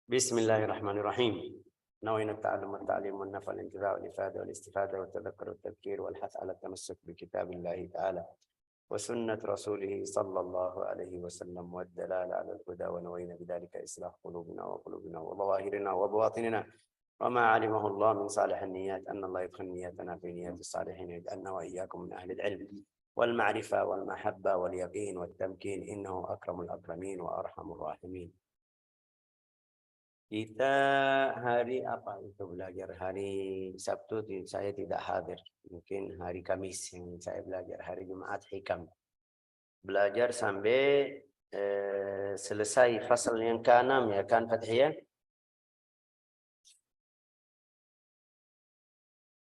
بسم الله الرحمن الرحيم. نوينا التعلم والتعليم والنفع والانتفاع والإفادة والاستفادة والتذكر والتذكير والحث على التمسك بكتاب الله تعالى وسنة رسوله صلى الله عليه وسلم والدلالة على الهدى، ونوينا بذلك إصلاح قلوبنا وظواهرنا وبواطننا، وما علمه الله من صالح النيات أن الله يدخل نياتنا في نيات الصالحين، يجعلنا وإياكم من أهل العلم والمعرفة والمحبة واليقين والتمكين، إنه أكرم الأكرمين وأرحم الراحمين. Kita hari apa itu belajar? Hari Sabtu saya tidak hadir. Mungkin hari Kamis yang saya belajar. Hari Jumat Hikam. Belajar sampai selesai fasal yang ke-6 ya kan Fathiyah?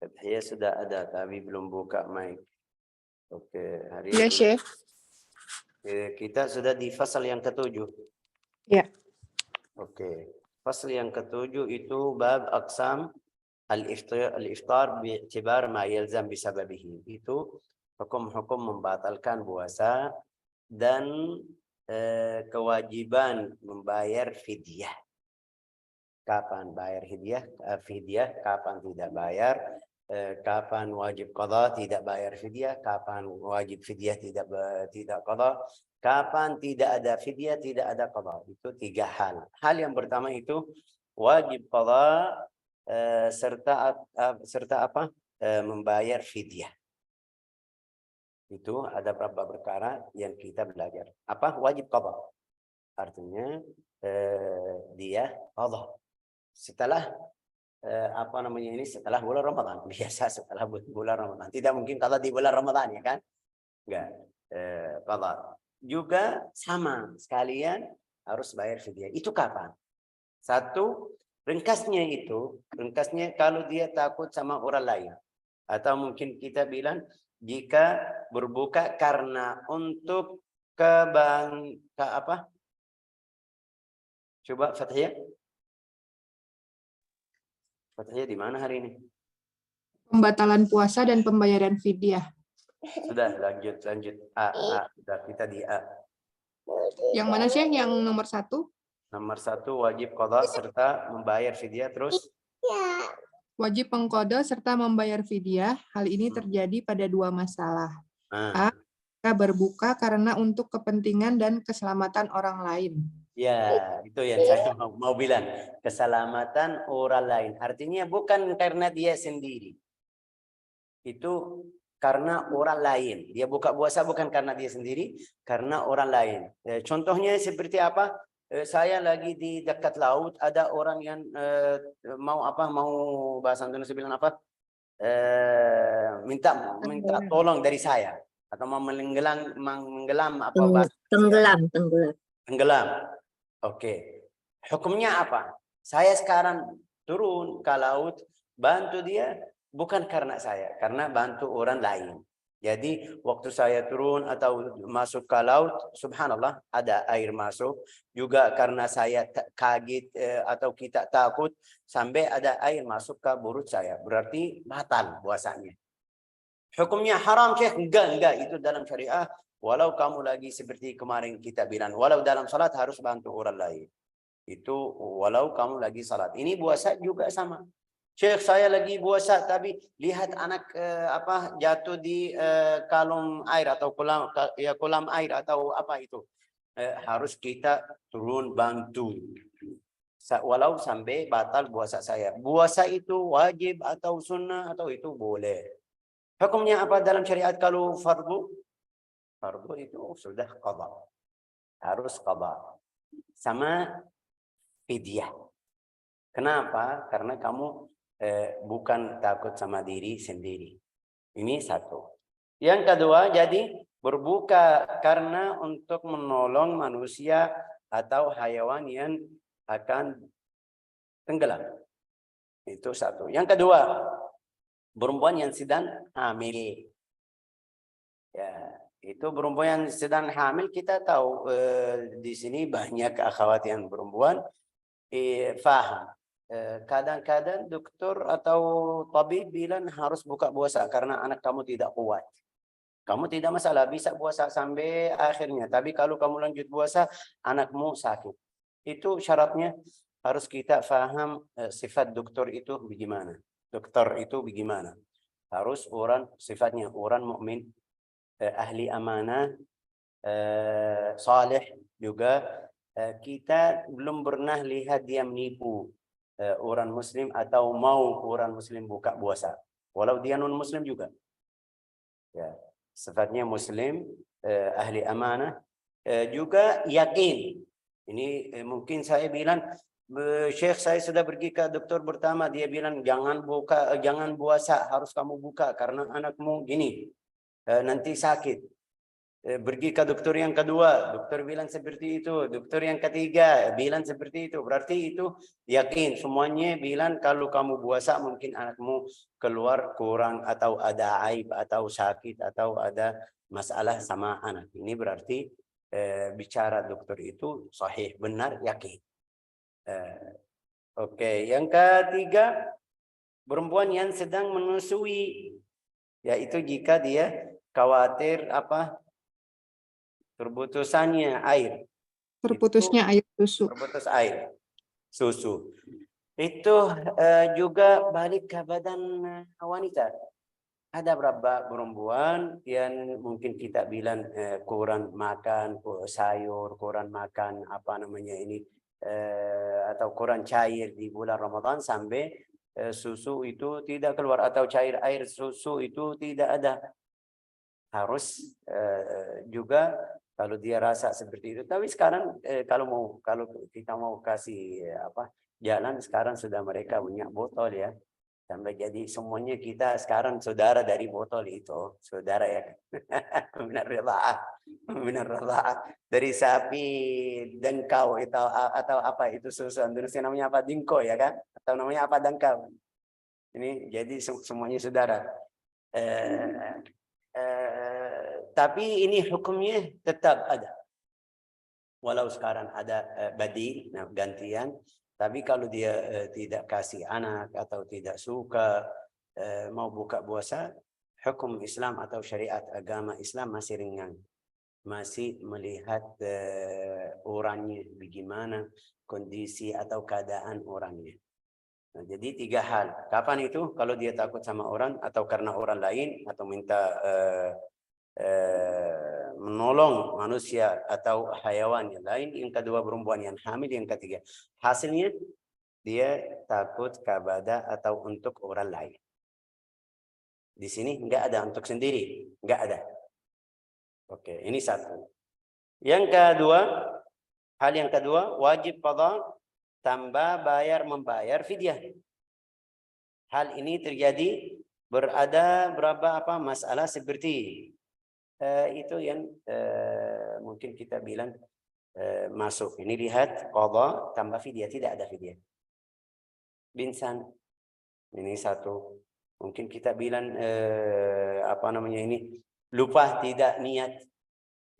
Fathiyah sudah ada tapi belum buka mic. Oke, hari Ya, Syekh. Kita sudah di fasal yang ke-7. Ya. Oke. Fasal yang ke-7 itu bab aqsam al-iftar bi'tibar ma yalzam bisababihi. Itu hukum-hukum membatalkan puasa dan kewajiban membayar fidyah. Kapan bayar fidyah, kapan tidak bayar, kapan wajib qada tidak bayar fidyah, kapan wajib fidyah tidak qada, kapan tidak ada fidyah tidak ada qada. Itu 3 hal. Hal yang pertama itu wajib qada serta apa? Membayar fidyah. Itu ada beberapa perkara yang kita belajar. Apa? Wajib qada. Artinya dia qada. Setelah setelah bulan Ramadan. Biasa setelah bulan Ramadan. Tidak mungkin kalau di bulan Ramadan ya kan? Enggak. Qada. Juga sama sekalian harus bayar fidyah. Itu kapan? Satu, ringkasnya kalau dia takut sama orang lain. Atau mungkin kita bilang jika berbuka karena untuk apa? Coba Fathiyah. Fathiyah di mana hari ini? Pembatalan puasa dan pembayaran fidyah. Sudah, lanjut. A. Sudah, kita di A. Yang mana sih yang nomor 1? Nomor 1 wajib qada serta membayar fidyah. Terus? Wajib mengqada serta membayar fidyah. Hal ini terjadi pada 2 masalah. A. Berbuka karena untuk kepentingan dan keselamatan orang lain. Ya, itu yang saya mau bilang. Keselamatan orang lain. Artinya bukan karena dia sendiri. Itu karena orang lain. Dia buka puasa bukan karena dia sendiri, karena orang lain. Contohnya seperti apa? Saya lagi di dekat laut, ada orang yang mau bahasa Indonesia bilang apa? Minta tolong dari saya atau mau menggelam apa bahasa? Tenggelam. Oke. Hukumnya apa? Saya sekarang turun ke laut, bantu dia bukan karena saya, karena bantu orang lain. Jadi waktu saya turun atau masuk ke laut, subhanallah ada air masuk. Juga karena saya kaget atau kita takut sampai ada air masuk ke perut saya. Berarti batal puasanya. Hukumnya haram, Syekh? Enggak. Itu dalam syariah. Walau kamu lagi seperti kemarin kita bilang, walau dalam salat harus bantu orang lain. Itu walau kamu lagi salat. Ini puasa juga sama. Syekh, saya lagi puasa tapi lihat anak jatuh di kalung air atau kolam air atau apa itu. Harus kita turun bantu. Walau sampai batal puasa saya. Puasa itu wajib atau sunnah atau itu boleh. Hukumnya apa dalam syariat kalau fardu? Fardu itu sudah qada. Harus qada. Sama fidyah. Kenapa? Karena kamu bukan takut sama diri sendiri. Ini satu. Yang kedua, jadi berbuka karena untuk menolong manusia atau hayawan yang akan tenggelam. Itu satu. Yang kedua, perempuan yang sedang hamil. Ya, itu perempuan yang sedang hamil, kita tahu di sini banyak akhwat yang perempuan faham. Kadang-kadang dokter atau tabib bilang harus buka puasa karena anak kamu tidak kuat. Kamu tidak masalah, bisa puasa sampai akhirnya. Tapi kalau kamu lanjut puasa, anakmu sakit. Itu syaratnya harus kita faham sifat dokter itu bagaimana. Dokter itu bagaimana? Harus orang sifatnya orang mukmin, ahli amanah, saleh juga. Kita belum pernah lihat dia menipu orang muslim atau mau orang muslim buka puasa, walau dia non muslim juga. Ya, sifatnya muslim, ahli amanah, juga yakin. Ini mungkin saya bilang, Syekh saya sudah pergi ke dokter pertama, dia bilang jangan puasa, harus kamu buka karena anakmu gini, nanti sakit. Pergi ke dokter yang kedua, dokter bilang seperti itu, dokter yang ketiga bilang seperti itu. Berarti itu yakin, semuanya bilang kalau kamu puasa mungkin anakmu keluar kurang atau ada aib atau sakit atau ada masalah sama anak. Ini berarti bicara dokter itu sahih, benar, yakin. Oke, yang ketiga, perempuan yang sedang menyusui, yaitu jika dia khawatir terputusannya air. Terputusnya air susu. Terputus air susu. Itu juga balik ke badan wanita. Ada beberapa perempuan yang mungkin kita bilang kurang makan sayur, kurang makan atau kurang cair di bulan Ramadan sampai susu itu tidak keluar atau cair air susu itu tidak ada. Harus juga kalau dia rasa seperti itu. Tapi sekarang kalau kita mau kasih jalan, sekarang sudah mereka punya botol ya. Sampai jadi semuanya kita sekarang saudara dari botol itu, saudara ya. Benar dari sapi dengkau itu atau apa itu susu Indonesia namanya apa, dingko ya kan? Atau namanya apa, dengkau. Ini jadi semuanya saudara. Tapi ini hukumnya tetap ada. Walau sekarang ada badil, gantian. Tapi kalau dia tidak kasih anak atau tidak suka mau buka puasa, hukum Islam atau syariat agama Islam masih ringan. Masih melihat orangnya bagaimana, kondisi atau keadaan orangnya. Nah, jadi 3 hal. Kapan itu? Kalau dia takut sama orang atau karena orang lain atau minta menolong manusia atau hayawan yang lain. Yang kedua, perempuan yang hamil. Yang ketiga, hasilnya dia takut kepada atau untuk orang lain. Di sini enggak ada untuk sendiri, enggak ada. Oke, ini satu. Yang kedua, hal yang kedua, wajib qadha tambah membayar fidyah. Hal ini terjadi berada berapa masalah seperti itu yang mungkin kita bilang masuk. Ini lihat qadha tambah fidyah, tidak ada fidyah. Binsan, ini satu. Mungkin kita bilang ini lupa tidak niat.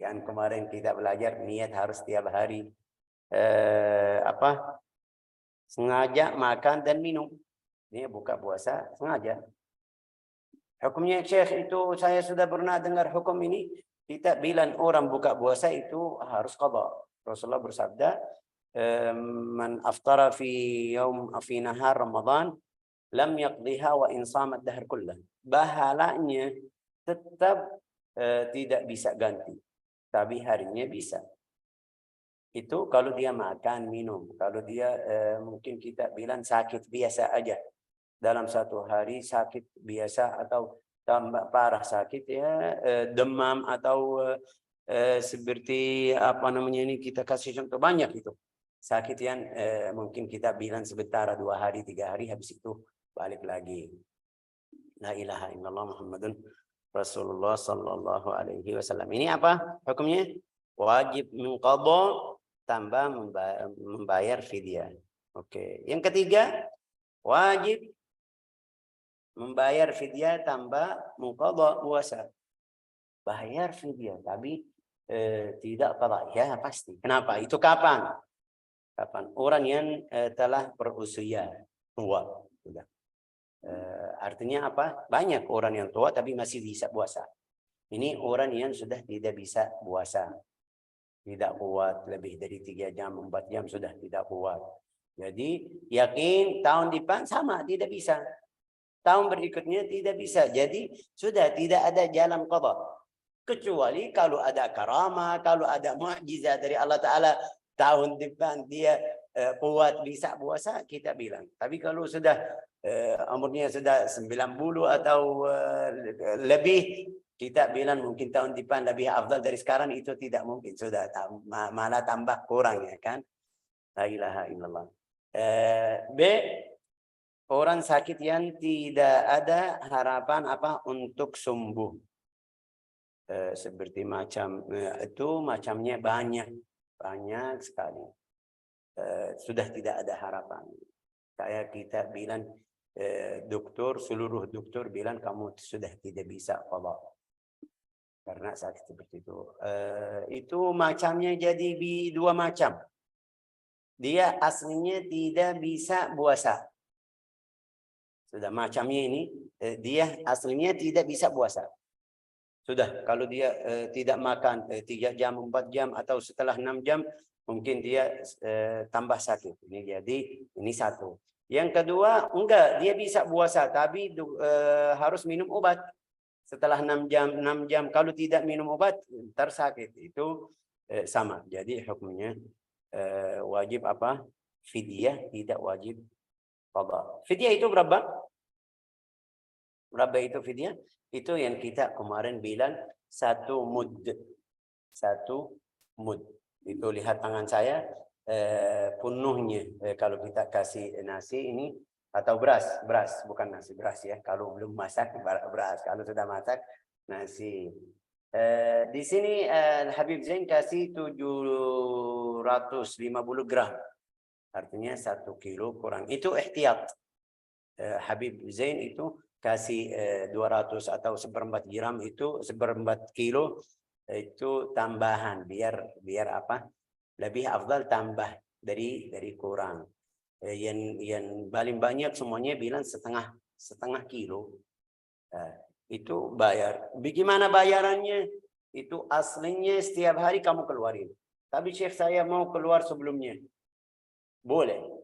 Yang kemarin kita belajar niat harus tiap hari. Sengaja makan dan minum. Ini buka puasa sengaja. Hukumnya Syekh itu saya sudah pernah dengar hukum ini. Kita bilang orang buka puasa itu harus qadha. Rasulullah bersabda, man aftara fi nahar Ramadan lam yaqdiha wa in shamat dahr kullah. Bahalanya tetap tidak bisa ganti. Tapi harinya bisa. Itu kalau dia makan, minum. Kalau dia mungkin kita bilang sakit biasa aja. Dalam satu hari sakit biasa atau tambah parah sakit ya, demam atau seperti ini kita kasih contoh banyak itu. Sakit yang mungkin kita bilang sebentar 2 hari, 3 hari, habis itu balik lagi. La ilaha illallah Muhammadun Rasulullah sallallahu alaihi wasallam. Ini apa hukumnya? Wajib qadha tambah membayar fidyah. Oke. Yang ketiga, wajib membayar fidyah tambah qadha puasa. Bayar fidyah tapi tidak qadha. Ya pasti. Kenapa? Itu kapan? Orang yang telah berusia tua. Sudah. Artinya apa? Banyak orang yang tua tapi masih bisa puasa. Ini orang yang sudah tidak bisa puasa. Tidak kuat lebih dari 3 jam, 4 jam sudah tidak kuat. Jadi yakin tahun depan sama, tidak bisa. Tahun berikutnya tidak bisa. Jadi sudah tidak ada jalan qada. Kecuali kalau ada karamah, kalau ada mukjizat dari Allah Ta'ala, tahun depan dia kuat bisa puasa, kita bilang. Tapi kalau sudah umurnya sudah 90 atau lebih, kita bilang mungkin tahun depan lebih afdal dari sekarang, itu tidak mungkin. Sudah malah tambah kurang, ya kan? La ilaha illallah. B, orang sakit yang tidak ada harapan apa untuk sembuh. Seperti macam itu macamnya banyak sekali. Sudah tidak ada harapan. Kita bilang seluruh dokter bilang kamu sudah tidak bisa qada karena sakit seperti itu. Itu macamnya jadi dua macam. Dia aslinya tidak bisa puasa. Sudah macamnya ini dia aslinya tidak bisa puasa. Sudah, kalau dia tidak makan 3 jam, 4 jam, atau setelah 6 jam, mungkin dia tambah sakit. Ini jadi, ini satu. Yang kedua, enggak, dia bisa puasa, tapi harus minum obat. Setelah 6 jam, kalau tidak minum obat, ntar sakit. Itu sama. Jadi hukumnya wajib apa? Fidyah, tidak wajib qada. Fidyah itu berapa? Berapa itu fidyah? Itu yang kita kemarin bilang 1 mud. 1 mud. Itu lihat tangan saya penuhnya. Kalau kita kasih nasi ini atau beras bukan nasi, beras ya. Kalau belum masak beras, kalau sudah masak nasi. Di sini Habib Zain kasih 750 gram. Artinya 1 kilo kurang. Itu ihtiyat. Habib Zain itu kasih 200 atau 1/4 gram, itu 1/4 kilo, itu tambahan biar apa, lebih afdal tambah dari kurang. Yang paling banyak semuanya bilang setengah kilo. Itu bayar. Bagaimana bayarannya? Itu aslinya setiap hari kamu keluarin. Tapi Syekh saya mau keluar sebelumnya, boleh.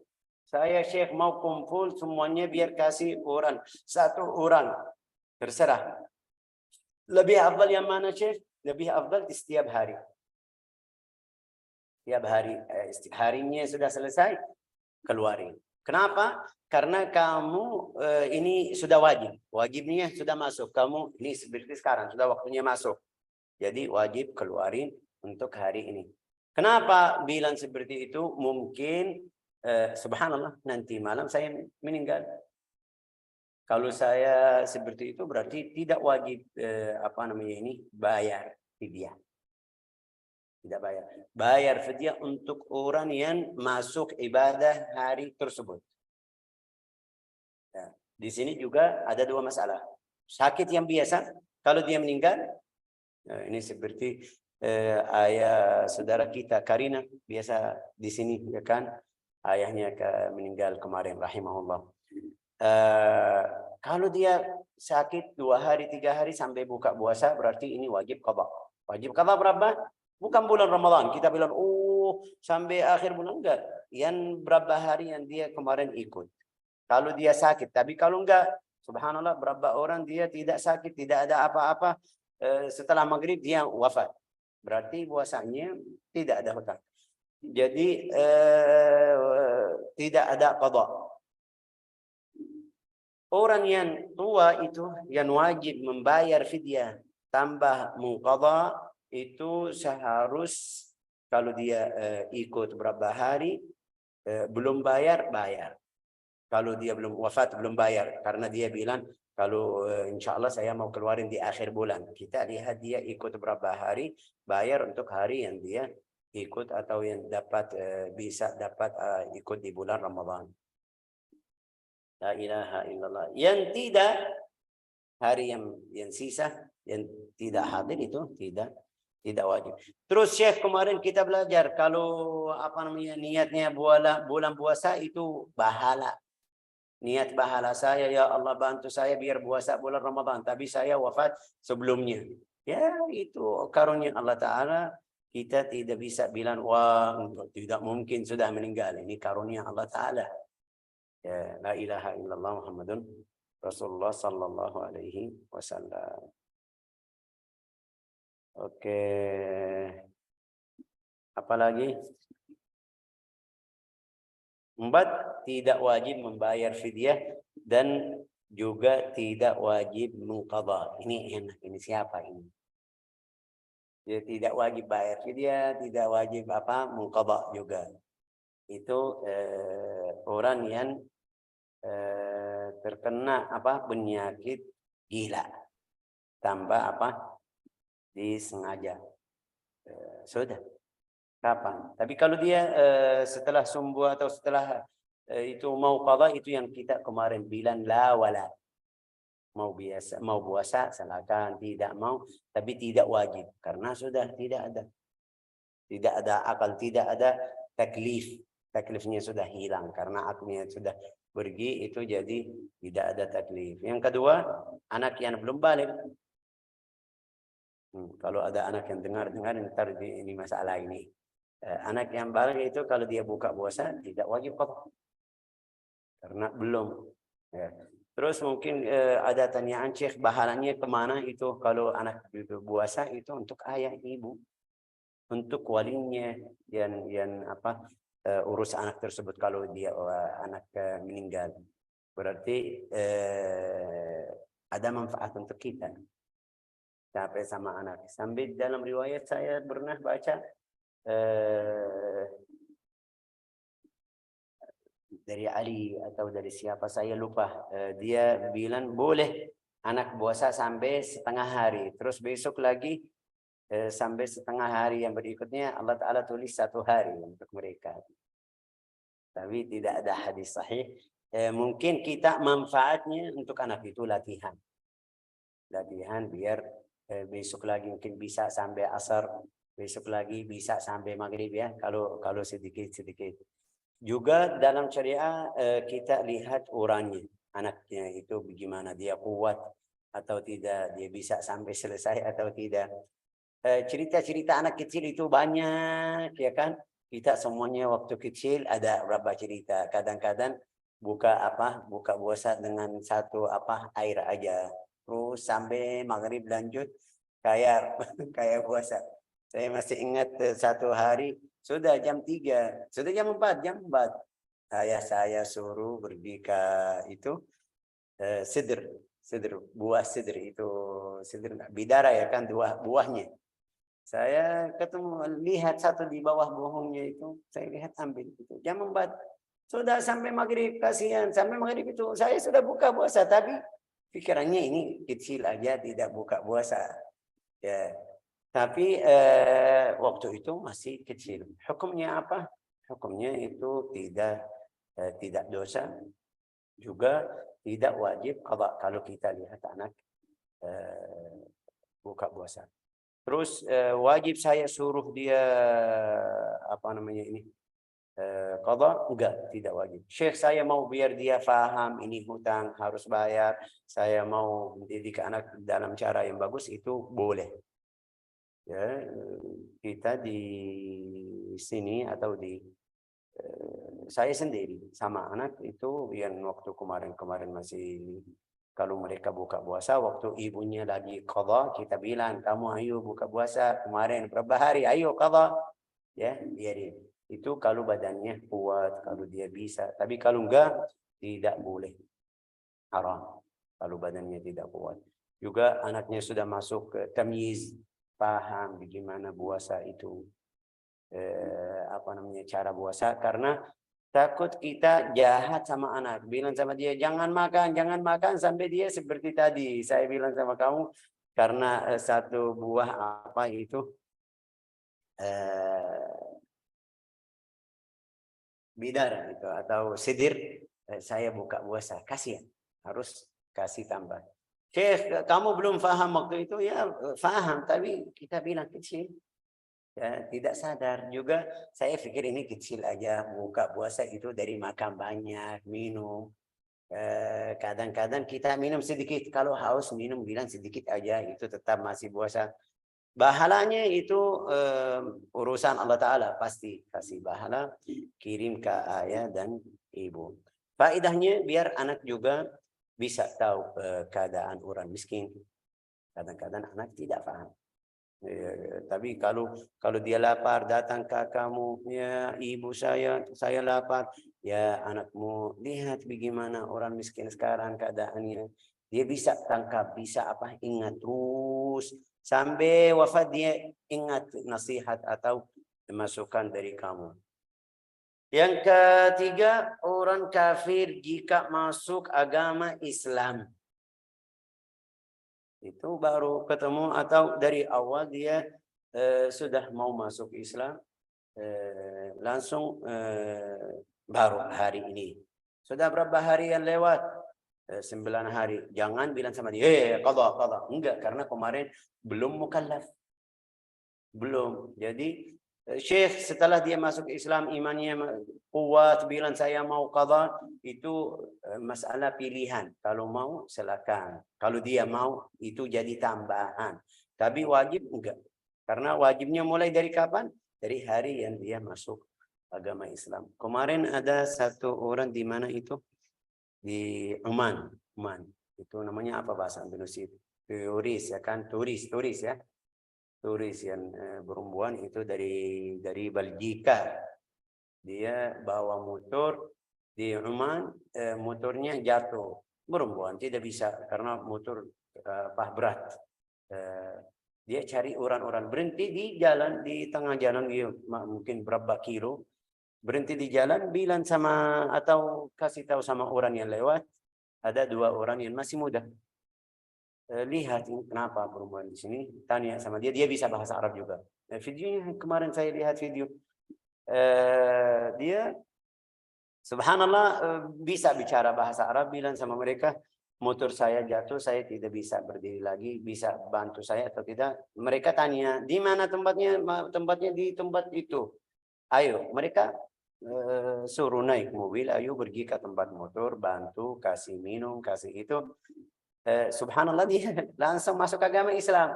Saya Syekh mau kumpul semuanya biar kasih orang, 1 orang. Terserah. Lebih afdal yang mana Syekh? Lebih afdal di setiap hari. Setiap hari. Harinya sudah selesai, keluarin. Kenapa? Karena kamu ini sudah wajib. Wajibnya sudah masuk. Kamu ini seperti sekarang, sudah waktunya masuk. Jadi wajib keluarin untuk hari ini. Kenapa bilang seperti itu? Mungkin subhanallah, nanti malam saya meninggal. Kalau saya seperti itu berarti tidak wajib bayar fidyah. Tidak bayar. Bayar fidyah untuk orang yang masuk ibadah hari tersebut. Ya. Di sini juga ada 2 masalah. Sakit yang biasa, kalau dia meninggal, ini seperti ayah saudara kita Karina, biasa di sini, ya kan? Ayahnya meninggal kemarin, rahimahullah. Kalau dia sakit 2 hari, 3 hari sampai buka puasa, berarti ini wajib qada. Wajib qada berapa? Bukan bulan Ramadan. Kita bilang, sampai akhir bulan, enggak. Yang berapa hari yang dia kemarin ikut. Kalau dia sakit, tapi kalau enggak, subhanallah, berapa orang dia tidak sakit, tidak ada apa-apa, setelah maghrib dia wafat. Berarti puasanya tidak ada hutang. Jadi tidak ada qada. Orang yang tua itu yang wajib membayar fidyah tambah muqadha, itu seharus kalau dia ikut berapa hari belum bayar. Kalau dia belum wafat belum bayar, karena dia bilang kalau insya Allah saya mau keluarin di akhir bulan. Kita lihat dia ikut berapa hari, bayar untuk hari yang dia ikut atau yang dapat bisa dapat ikut di bulan Ramadan. La ilaha illallah. Yang tidak, hari yang sisa, yang tidak hadir itu tidak wajib. Terus Syekh, kemarin kita belajar kalau niatnya bulan puasa itu bahala. Niat bahala saya, ya Allah bantu saya biar puasa bulan Ramadan, tapi saya wafat sebelumnya. Ya, itu karunia Allah Ta'ala. kita tidak bisa bilang wah tidak mungkin sudah meninggal. Ini karunia Allah Ta'ala. Ya, la ilaha illallah Muhammadun Rasulullah sallallahu alaihi wasallam. Oke. Apalagi? 4, tidak wajib membayar fidyah dan juga tidak wajib mengqadha. Ini enak, ini siapa ini? Dia tidak wajib bayar fidyah, tidak wajib mengqadha juga. Itu orang yang terkena penyakit gila tambah disengaja. Sudah. Kapan? Tapi kalau dia setelah sembuh atau setelah itu mau qadha, itu yang kita kemarin bilang la wala. Mau puasa silakan, tidak mau tapi tidak wajib karena sudah tidak ada akal, tidak ada taklif. Taklifnya sudah hilang karena akalnya sudah pergi, itu jadi tidak ada taklif. Yang kedua, anak yang belum balik. Kalau ada anak yang dengar ntar ini masalah ini. Anak yang balik itu kalau dia buka puasa tidak wajib qadha karena belum. Ya. Terus mungkin ada tanyaan, Syekh, bahannya kemana itu kalau anak puasa itu untuk ayah ibu, untuk walinya yang urus anak tersebut kalau dia anak meninggal. Berarti ada manfaat untuk kita. Sampai sama anak. Sampai dalam riwayat saya pernah baca dari Ali atau dari siapa saya lupa, dia bilang boleh anak puasa sampai setengah hari, terus besok lagi sampai setengah hari yang berikutnya Allah Ta'ala tulis 1 hari untuk mereka. Tapi tidak ada hadis sahih. Mungkin kita manfaatnya untuk anak itu latihan biar besok lagi mungkin bisa sampai asar, besok lagi bisa sampai maghrib ya, kalau sedikit. Juga dalam syariah kita lihat orangnya, anaknya itu bagaimana, dia kuat atau tidak, dia bisa sampai selesai atau tidak. Cerita-cerita anak kecil itu banyak ya kan. Kita semuanya waktu kecil ada berapa cerita. Kadang-kadang buka puasa dengan 1 air aja, terus sampai maghrib lanjut kayak puasa. Saya masih ingat 1 hari sudah jam 3, sudah jam 4. Saya suruh pergi ke itu sidr, buah sidr itu, sidr bidara ya kan, 2 buahnya. Saya lihat 1 di bawah bohongnya itu, saya lihat ambil itu. Jam 4 sudah sampai maghrib, kasihan. Sampai maghrib itu saya sudah buka puasa, tapi pikirannya ini kecil aja, tidak buka puasa. Ya. Tapi waktu itu masih kecil. Hukumnya apa? Hukumnya itu tidak dosa, juga tidak wajib qadha kalau kita lihat anak buka puasa. Terus wajib saya suruh dia qadha? Enggak, tidak wajib. Syekh, saya mau biar dia faham ini hutang harus bayar, saya mau mendidik anak dalam cara yang bagus, itu boleh. Ya, kita di sini atau di saya sendiri sama anak itu yang waktu kemarin masih, kalau mereka buka puasa waktu ibunya lagi qadha, kita bilang kamu ayo buka puasa kemarin berapa hari, ayo qadha ya, biarin. Itu kalau badannya kuat, kalau dia bisa. Tapi kalau enggak, tidak boleh, haram kalau badannya tidak kuat. Juga anaknya sudah masuk ke tamyiz, paham bagaimana puasa itu, cara puasa, karena takut kita jahat sama anak, bilang sama dia jangan makan sampai dia seperti tadi saya bilang sama kamu, karena 1 buah bidar itu atau sidir, saya buka puasa, kasihan, harus kasih tambah. Syekh, kamu belum paham waktu itu, ya paham, tapi kita bilang kecil. Ya, tidak sadar juga. Saya pikir ini kecil aja, buka puasa itu dari makan banyak, minum. Kadang-kadang kita minum sedikit, kalau haus minum bilang sedikit aja, itu tetap masih puasa. Bahalanya itu urusan Allah Ta'ala, pasti kasih bahala, kirim ke ayah dan ibu. Faedahnya biar anak juga bisa tahu keadaan orang miskin. Kadang-kadang anak tidak paham. Tapi kalau dia lapar datang ke kamu, ya ibu saya lapar, ya anakmu lihat bagaimana orang miskin sekarang keadaannya. Dia bisa tangkap, bisa ingat terus sampai wafat, dia ingat nasihat atau masukan dari kamu. Yang ketiga, orang kafir jika masuk agama Islam. Itu baru ketemu atau dari awal dia sudah mau masuk Islam, langsung baru hari ini. Sudah berapa hari yang lewat? 9 hari. Jangan bilang sama dia, qadha. Enggak, karena kemarin belum mukallaf. Belum. Jadi Syekh setelah dia masuk Islam, imannya kuat, bilang saya mau qadha, itu masalah pilihan. Kalau mau silakan. Kalau dia mau itu jadi tambahan. Tapi wajib enggak. Karena wajibnya mulai dari kapan? Dari hari yang dia masuk agama Islam. Kemarin ada satu orang di mana itu? Di Oman. Itu namanya apa bahasa Indonesia? Turis ya kan? Turis ya. Turis yang perempuan itu dari Belgika. Dia bawa motor di Oman, motornya jatuh. Perempuan tidak bisa karena motor berat. Dia cari orang-orang, berhenti di jalan, di tengah jalan, dia mungkin berapa kilo. Berhenti di jalan, bilang sama atau kasih tahu sama orang yang lewat, ada 2 orang yang masih muda. Lihat ini kenapa perempuan di sini, tanya sama dia bisa bahasa Arab juga. Videonya kemarin saya lihat video, dia subhanallah bisa bicara bahasa Arab, bilang sama mereka, motor saya jatuh, saya tidak bisa berdiri lagi, bisa bantu saya atau tidak? Mereka tanya, di mana tempatnya? Tempatnya di tempat itu. Ayo, mereka suruh naik mobil, ayo pergi ke tempat motor, bantu, kasih minum, kasih itu. Subhanallah, dia langsung masuk agama Islam.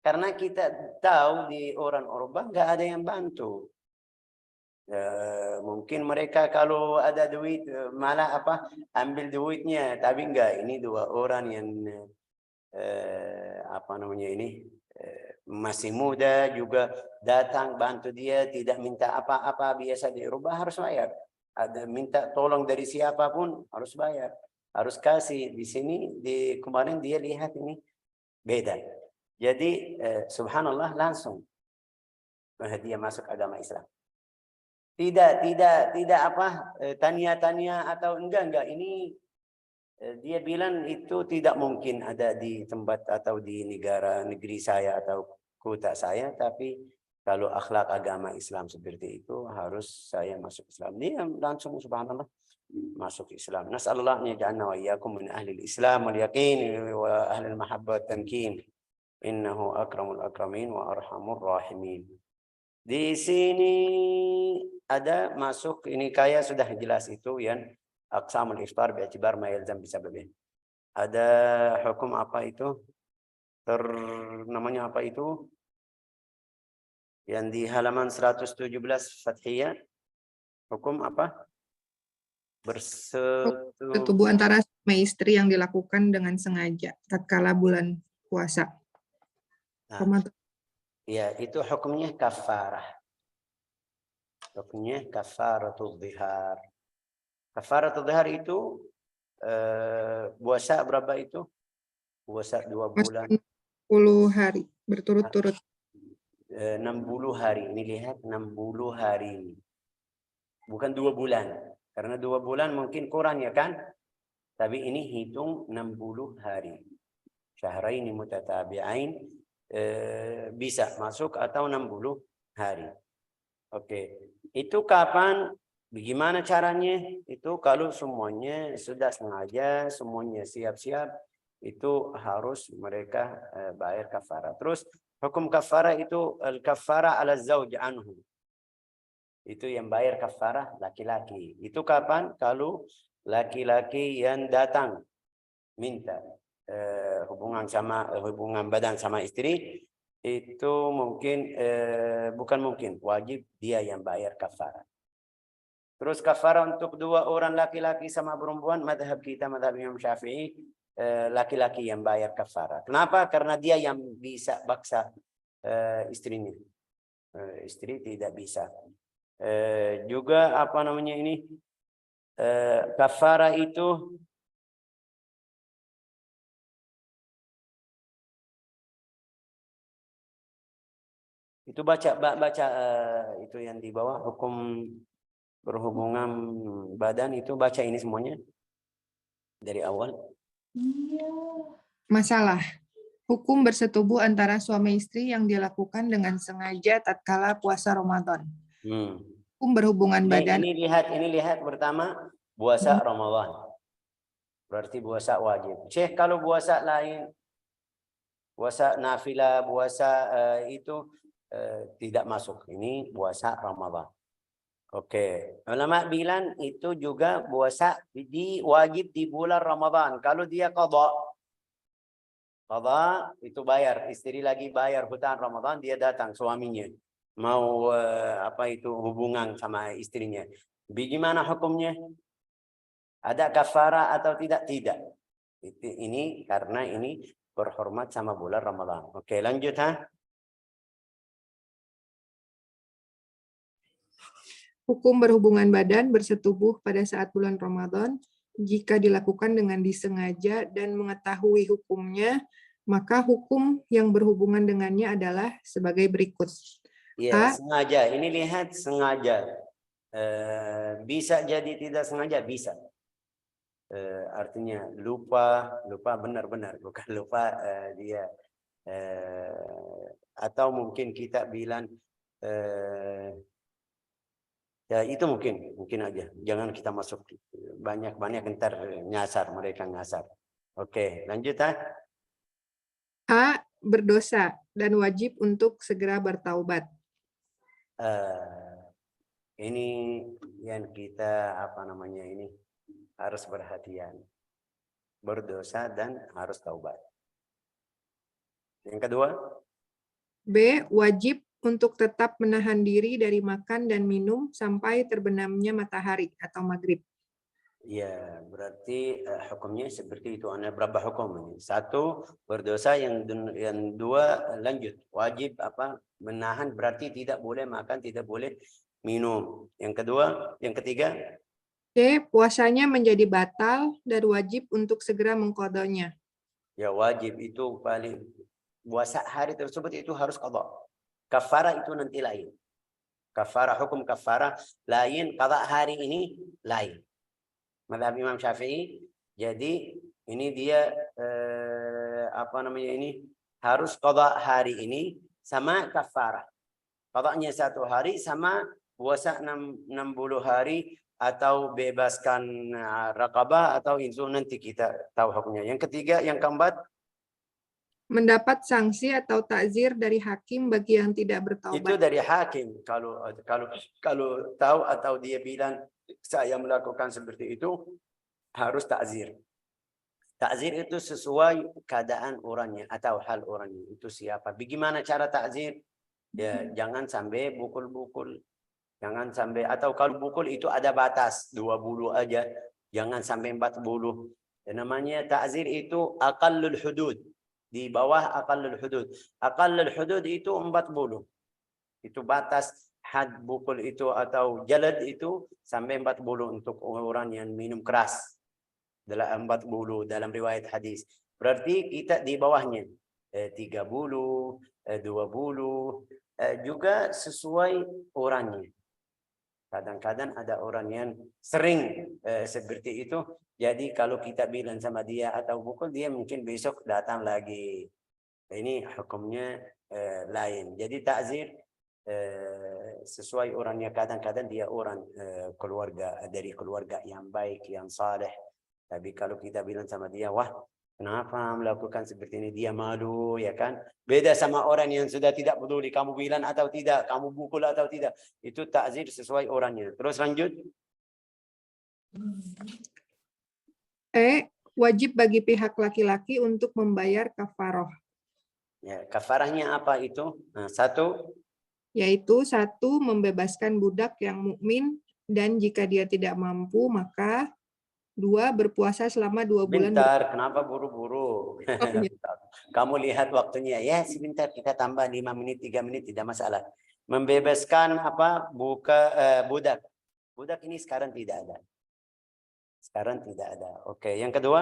Karena kita tahu di orang Urban nggak ada yang bantu. Mungkin mereka kalau ada duit malah ambil duitnya, tapi enggak. Ini 2 orang yang masih muda juga datang bantu dia, tidak minta apa-apa. Biasa di Eropa harus bayar. Ada minta tolong dari siapapun harus bayar, harus kasih. Di sini kemarin dia lihat ini beda. Jadi subhanallah langsung dia masuk agama Islam. Tidak tanya atau enggak. Ini dia bilang itu tidak mungkin ada di tempat atau di negeri saya atau kota saya, tapi kalau akhlak agama Islam seperti itu harus saya masuk Islam. Dia langsung subhanallah masuk Islam. Nas'alullah an yaj'alna wa iyyakum min ahli al-Islam wal yaqin wa ahli al-mahabbah tamkin. Innahu akramul akramin wa arhamur rahimin. Di sini ada masuk, ini kayak sudah jelas itu yang aqsamul iftar bi'tibar ma yalzam bisababih. Ada hukum apa itu? Namanya apa itu? Yang di halaman 117 Fathiyah. Hukum apa? Bersetubuh antara suami istri yang dilakukan dengan sengaja tatkala bulan puasa. Ya, itu hukumnya kafarah. Hukumnya kafaratul dzihar. Kafaratul dzihar itu puasa berapa itu? Puasa 2 bulan. 60 hari berturut-turut. 60 hari. Ini lihat 60 hari. Bukan 2 bulan. Karena 2 bulan mungkin kurang ya kan? Tapi ini hitung 60 hari. Syahraini mutatabi'ain bisa masuk atau 60 hari. Oke. Itu kapan? Bagaimana caranya? Itu kalau semuanya sudah sengaja, semuanya siap-siap, itu harus mereka bayar kafarah. Terus hukum kafarah itu al-kafarah ala zauj anhu. Itu yang bayar kafarah laki-laki. Itu kapan? Kalau laki-laki yang datang minta hubungan badan sama istri, itu mungkin bukan mungkin, wajib dia yang bayar kafarah. Terus kafarah untuk dua orang laki-laki sama perempuan, madhab kita, madhab Imam Syafi'i, laki-laki yang bayar kafarah. Kenapa? Karena dia yang bisa paksa istrinya. Istri tidak bisa. Juga apa namanya ini, kafarah itu baca itu yang di bawah hukum berhubungan badan, itu baca ini semuanya dari awal. Masalah. Hukum bersetubuh antara suami istri yang dilakukan dengan sengaja tatkala puasa Ramadan. Hukum berhubungan badan. Ini lihat pertama puasa Ramadan. Berarti puasa wajib. Syekh, kalau puasa lain, puasa nafilah, puasa itu tidak masuk. Ini puasa Ramadan. Oke. Ulama bilang itu juga puasa wajib di bulan Ramadan. Kalau dia qadha itu bayar, istri lagi bayar hutang Ramadan, dia datang suaminya mau hubungan sama istrinya. Bagaimana hukumnya? Ada kafarah atau tidak? Tidak. Ini karena ini berhormat sama bulan Ramadan. Oke, lanjut Hukum berhubungan badan bersetubuh pada saat bulan Ramadan jika dilakukan dengan disengaja dan mengetahui hukumnya, maka hukum yang berhubungan dengannya adalah sebagai berikut. Ya, sengaja. Ini lihat sengaja. Bisa jadi tidak sengaja, bisa. Artinya lupa benar-benar, bukan lupa dia. Atau mungkin kita bilang ya itu mungkin aja. Jangan kita masuk banyak ntar nyasar, mereka nyasar. Oke, lanjut A. Berdosa dan wajib untuk segera bertaubat. Ini yang kita harus perhatian. Berdosa dan harus taubat. Yang kedua, B. Wajib untuk tetap menahan diri dari makan dan minum sampai terbenamnya matahari atau maghrib. Ya, berarti hukumnya seperti itu. Ada berapa hukum? Satu, berdosa. Yang dua, lanjut. Wajib menahan, berarti tidak boleh makan, tidak boleh minum. Yang ketiga, C. Puasanya menjadi batal dan wajib untuk segera mengqadanya. Ya, wajib itu paling puasa hari tersebut itu harus qada. Kafarah itu nanti lain. Hukum kafarah lain, qada hari ini lain. Mazhab Imam Syafi'i. Jadi ini dia harus qada hari ini sama kafarah. Qadanya 1 hari sama puasa 60 hari atau bebaskan raqabah atau itu nanti kita tahu hukumnya. Yang ketiga, yang keempat, mendapat sanksi atau takzir dari hakim bagi yang tidak bertaubat. Itu dari hakim. Kalau tahu atau dia bilang saya melakukan seperti itu, harus takzir. Takzir itu sesuai keadaan orangnya atau hal orangnya. Itu siapa? Bagaimana cara takzir? Ya, jangan sampai bukul-bukul. Jangan sampai, atau kalau bukul itu ada batas 20 aja. Jangan sampai 40. Dan namanya takzir itu aqallul hudud. Di bawah aqallul hudud. Aqallul hudud itu 40. Itu batas had bukul itu atau jalad itu sampai 40 untuk orang yang minum keras. Dalam 40 dalam riwayat hadis. Berarti kita di bawahnya 30, 20 juga sesuai orangnya. Kadang-kadang ada orang yang sering seperti itu. Jadi kalau kita bilang sama dia atau pukul, dia mungkin besok datang lagi. Ini hukumnya lain. Jadi takzir sesuai orangnya. Kadang-kadang dia orang dari keluarga yang baik, yang saleh. Tapi kalau kita bilang sama dia, wah, kenapa melakukan seperti ini? Dia malu, ya kan? Beda sama orang yang sudah tidak peduli kamu bilang atau tidak, kamu pukul atau tidak. Itu takzir sesuai orangnya. Terus lanjut. Wajib bagi pihak laki-laki untuk membayar kafaroh. Ya, kafarahnya apa itu? Nah, satu, yaitu satu, membebaskan budak yang mukmin, dan jika dia tidak mampu, maka dua, berpuasa selama 2 bulan. bentar, kenapa buru-buru? Oh, iya. Kamu lihat waktunya, ya sebentar kita tambah 5 menit, 3 menit, tidak masalah. Membebaskan apa? Budak. Budak ini sekarang tidak ada. Sekarang tidak ada. Oke, yang kedua?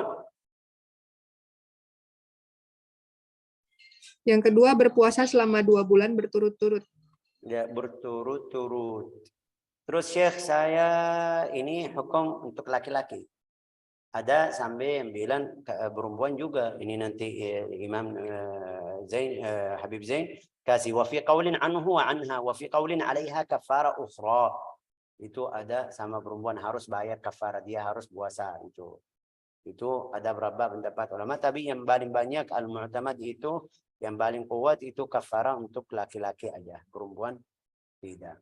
Yang kedua, berpuasa selama 2 bulan berturut-turut. Ya, berturut-turut. Terus Syekh, saya ini hukum untuk laki-laki. Ada sampai yang bilang perempuan juga. Ini nanti Imam Habib Zain kasih wa fi qaulin anhu wa anha wa fi qaulin 'alaiha kafara ukhra. Itu ada sama perempuan harus bayar kafara, dia harus puasa itu. Itu ada berapa pendapat ulama, tapi yang paling banyak al-mu'tamad itu yang paling kuat itu kafara untuk laki-laki aja, perempuan tidak.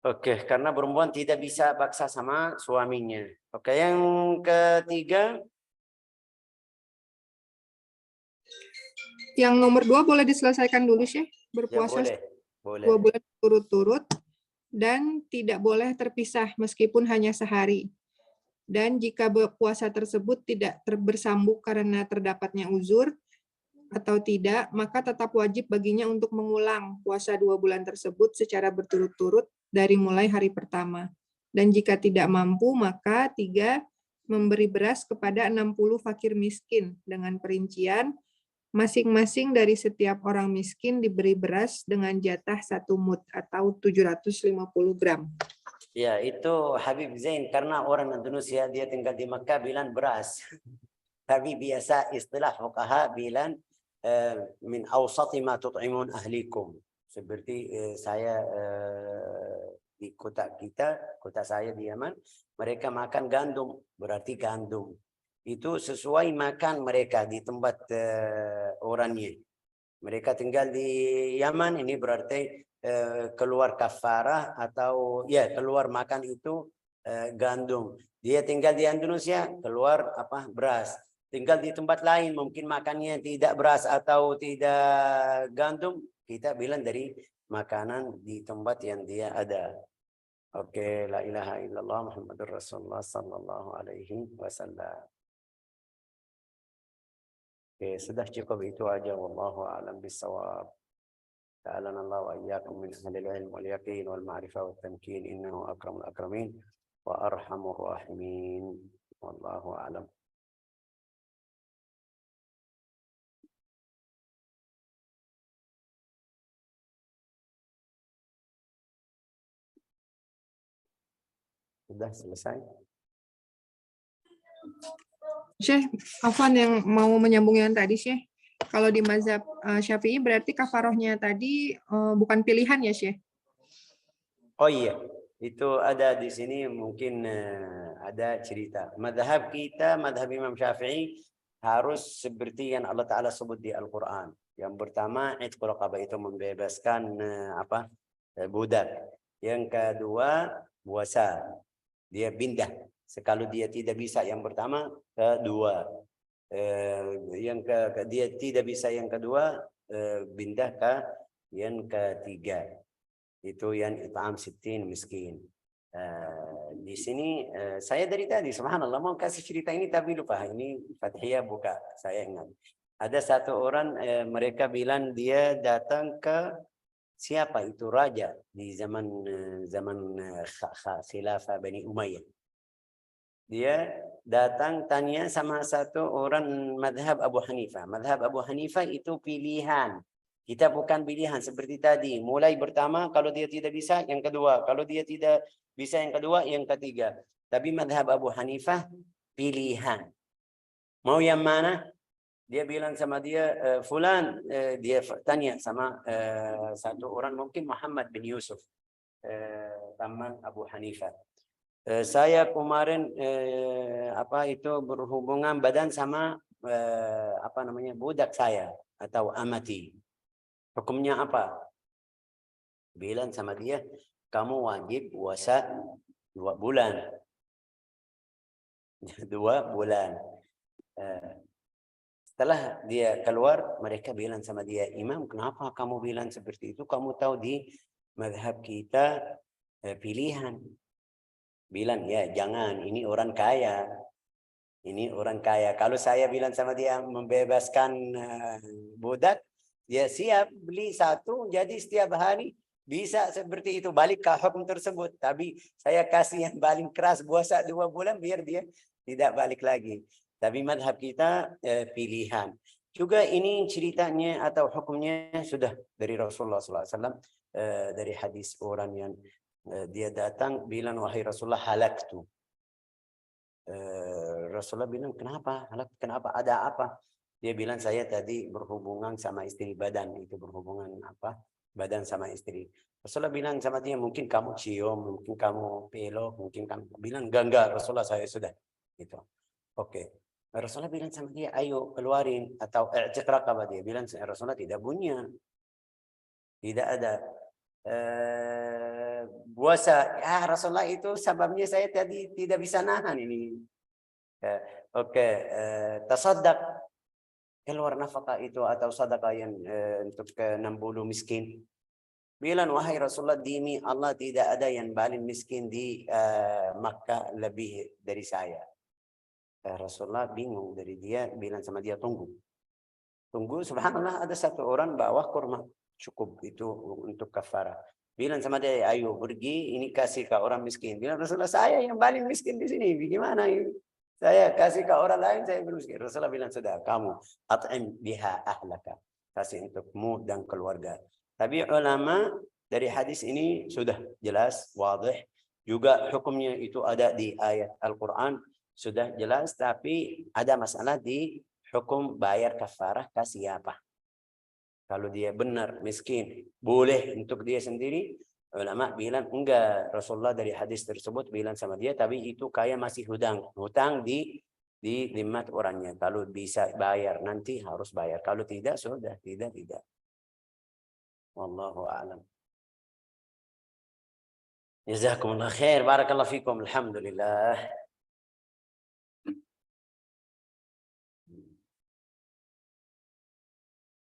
Oke, karena perempuan tidak bisa paksa sama suaminya. Oke, yang ketiga. Yang nomor 2 boleh diselesaikan dulu, Syekh. Berpuasa Ya, boleh. 2 bulan berturut-turut dan tidak boleh terpisah meskipun hanya sehari. Dan jika puasa tersebut tidak bersambung karena terdapatnya uzur atau tidak, maka tetap wajib baginya untuk mengulang puasa 2 bulan tersebut secara berturut-turut dari mulai hari pertama. Dan jika tidak mampu, maka 3, memberi beras kepada 60 fakir miskin dengan perincian masing-masing dari setiap orang miskin diberi beras dengan jatah 1 mud atau 750 gram. Ya, itu Habib Zain karena orang Indonesia dia tinggal di Makkah bilang beras. Tapi biasa istilah fuqaha bilang min awsati ma tut'imun ahlikum. Seperti saya di kota saya di Yaman, mereka makan gandum, berarti gandum. Itu sesuai makan mereka di tempat orangnya. Mereka tinggal di Yaman, ini berarti keluar kafarah atau ya keluar makan itu gandum. Dia tinggal di Indonesia, keluar apa beras. Tinggal di tempat lain mungkin makannya tidak beras atau tidak gandum, kita bilang dari makanan di tempat yang dia ada. Oke, la ilaha illallah Muhammadur Rasulullah sallallahu alaihi wasallam. Oke, sudah cukup itu aja, wallahu a'lam bissawab. جعلنا الله وإياكم من أهل العلم واليقين والمعرفة والتمكين إنه أكرم الأكرمين وأرحم الراحمين والله أعلم. Sudah selesai. Syekh, Afwan yang mau menyambung yang tadi, Syekh. Kalau di mazhab Syafi'i berarti kafarohnya tadi bukan pilihan ya, Syekh? Oh iya, itu ada di sini mungkin ada cerita. Madhab kita, madhab Imam Syafi'i harus seperti yang Allah Ta'ala sebut di Al-Quran. Yang pertama, itqu raqabah itu membebaskan budak. Yang kedua, puasa. Dia pindah. Kalau dia tidak bisa yang pertama, kedua. Dia tidak bisa yang kedua, pindah ke yang ketiga. Itu yang it'am 60 miskin. Di sini saya dari tadi subhanallah mau kasih cerita ini tapi lupa. Ini Fathiyah buka, saya ingat. Ada satu orang mereka bilang dia datang ke siapa itu raja di zaman khilafah Bani Umayyah. Dia datang tanya sama satu orang madhab Abu Hanifah. Madhab Abu Hanifah itu pilihan. Kita bukan pilihan seperti tadi. Mulai pertama kalau dia tidak bisa, yang kedua. Kalau dia tidak bisa yang kedua, yang ketiga. Tapi madhab Abu Hanifah pilihan. Mau yang mana? Dia bilang sama dia, Fulan, dia tanya sama satu orang mungkin Muhammad bin Yusuf, teman Abu Hanifah. Saya kemarin berhubungan badan sama budak saya atau amati. Hukumnya apa? Bilang sama dia, kamu wajib puasa 2 bulan. 2 bulan. Setelah dia keluar, mereka bilang sama dia, Imam, kenapa kamu bilang seperti itu? Kamu tahu di mazhab kita pilihan. Bilang, ya jangan, ini orang kaya. Ini orang kaya. Kalau saya bilang sama dia membebaskan budak, dia siap beli satu, jadi setiap hari bisa seperti itu. Balik ke hukum tersebut. Tapi saya kasih yang paling keras, puasa 2 bulan, biar dia tidak balik lagi. Tapi madhab kita pilihan. Juga ini ceritanya atau hukumnya sudah dari Rasulullah SAW. Dari hadis orang yang dia datang bilang, wahai Rasulullah, halaktu. Rasulullah bilang, kenapa? Kenapa? Ada apa? Dia bilang, saya tadi berhubungan sama istri badan. Itu berhubungan apa? Badan sama istri. Rasulullah bilang sama dia, mungkin kamu cium, mungkin kamu peluk, mungkin kamu bilang, enggak, Rasulullah saya sudah. Itu. Oke. Rasulullah bilang sama dia, ayo keluarin. Atau i'tiq raqabah. Dia bilang, Rasulullah tidak punya. Tidak ada. Puasa, ya Rasulullah itu sebabnya saya tadi tidak bisa nahan ini. Oke, tasaddaq, keluar nafkah itu atau sedekah yang untuk ke 60 miskin. Bilang, wahai Rasulullah, demi Allah tidak ada yang paling miskin di Makkah lebih dari saya. Rasulullah bingung dari dia, bilang sama dia, tunggu. Subhanallah, ada satu orang bawa kurma, cukup itu untuk kafarah. Bilang sama dia, ayo pergi, ini kasih ke orang miskin. Bilang, Rasulullah, saya yang paling miskin di sini, bagaimana ini? Saya kasih ke orang lain, saya belum miskin. Rasulullah bilang, sudah, kamu at'im biha ahlaka, kasih untukmu dan keluarga. Tapi ulama dari hadis ini sudah jelas, wadih. Juga hukumnya itu ada di ayat Al-Quran, sudah jelas. Tapi ada masalah di hukum bayar kafarah ke siapa. Kalau dia benar miskin, boleh untuk dia sendiri. Ulama bilang enggak. Rasulullah dari hadis tersebut bilang sama dia, tapi itu kayak masih hutang di limat orangnya. Kalau bisa bayar nanti harus bayar. Kalau tidak sudah tidak. Wallahu a'lam. Jazakumullah khair. Barakallahu fikum. Alhamdulillah.